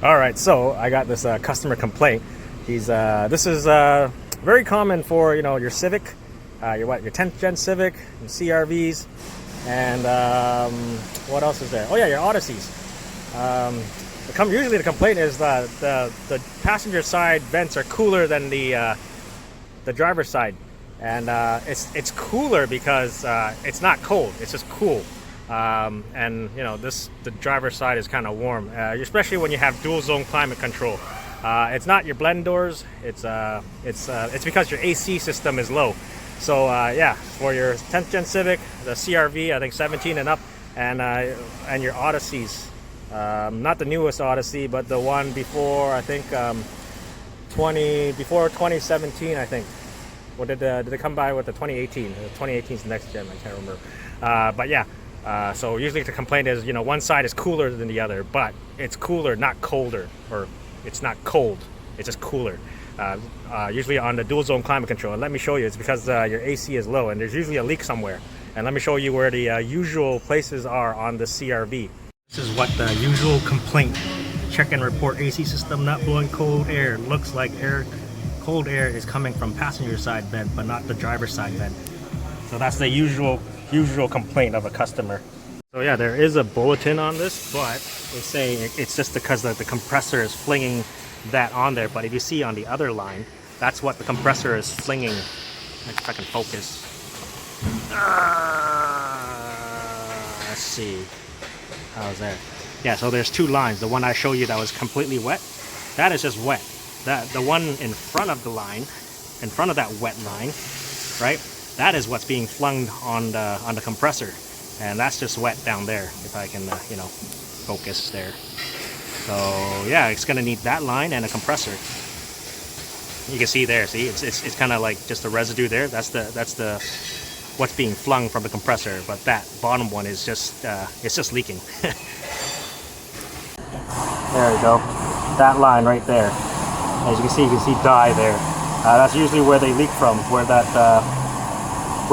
All right, so I got this customer complaint. This is very common for your Civic, your 10th gen Civic, your CRVs, and what else is there? Oh yeah, your Odysseys. Usually the complaint is that the passenger side vents are cooler than the driver's side, and it's cooler because it's not cold. It's just cool. And the driver's side is kind of warm, especially when you have dual zone climate control. It's not your blend doors. It's because your AC system is low. So yeah, for your 10th gen Civic, the CRV, I think 17 and up, and your Odysseys, not the newest Odyssey, but the one before, I think before 2017, I think. Or did they come by with the 2018? The 2018 is the next gen. I can't remember. But yeah. So usually the complaint is, one side is cooler than the other, but it's cooler, not colder, or it's not cold, it's just cooler. Usually on the dual zone climate control. And let me show you, it's because your AC is low and there's usually a leak somewhere. And let me show you where the usual places are on the CRV. This is what the usual complaint. Check and report AC system not blowing cold air. Looks like cold air is coming from passenger side vent, but not the driver's side vent. So that's the usual complaint of a customer. So yeah, there is a bulletin on this, but it's saying it's just because the compressor is flinging that on there. But if you see on the other line, that's what the compressor is flinging. If I can focus. Let's see. How's that? Yeah, so there's two lines. The one I showed you that was completely wet, that is just wet. The one in front of the line, in front of that wet line, right? That is what's being flung on the compressor, and that's just wet down there. If I can, focus there. So yeah, it's gonna need that line and a compressor. You can see there. See, it's kind of like just a residue there. That's the what's being flung from the compressor. But that bottom one is just it's just leaking. There we go. That line right there. As you can see dye there. That's usually where they leak from, where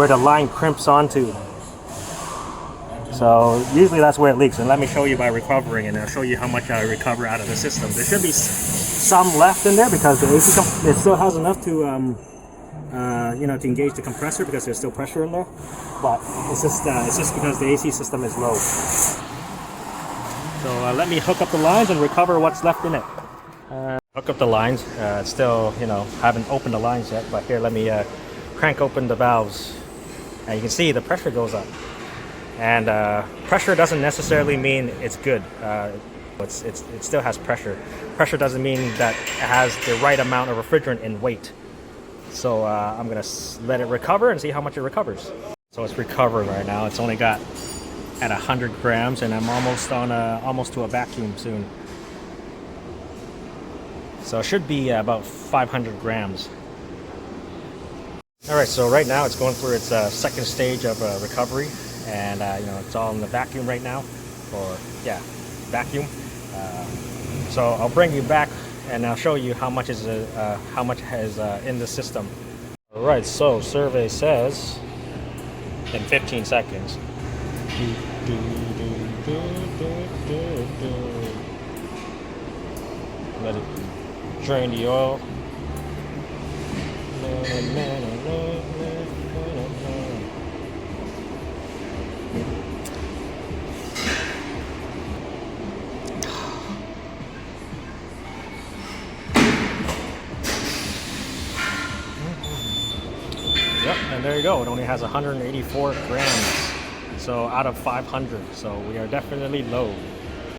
the line crimps onto. So usually that's where it leaks, and let me show you by recovering, and I'll show you how much I recover out of the system. There should be some left in there because the AC it still has enough to to engage the compressor because there's still pressure in there, but it's just because the AC system is low. So let me hook up the lines and recover what's left in it. Hook up the lines. Still haven't opened the lines yet, but here, let me crank open the valves. And you can see the pressure goes up, and pressure doesn't necessarily mean it's good. It still has pressure. Pressure doesn't mean that it has the right amount of refrigerant in weight. So I'm gonna let it recover and see how much it recovers. So it's recovering right now. It's only got at 100 grams, and I'm almost to a vacuum soon. So it should be about 500 grams. All right, so right now it's going through its second stage of recovery, and it's all in the vacuum right now, vacuum. So I'll bring you back, and I'll show you how much is in the system. All right, so survey says in 15 seconds. Let it drain the oil. Yep, and there you go. It only has 184 grams. So out of 500. So we are definitely low.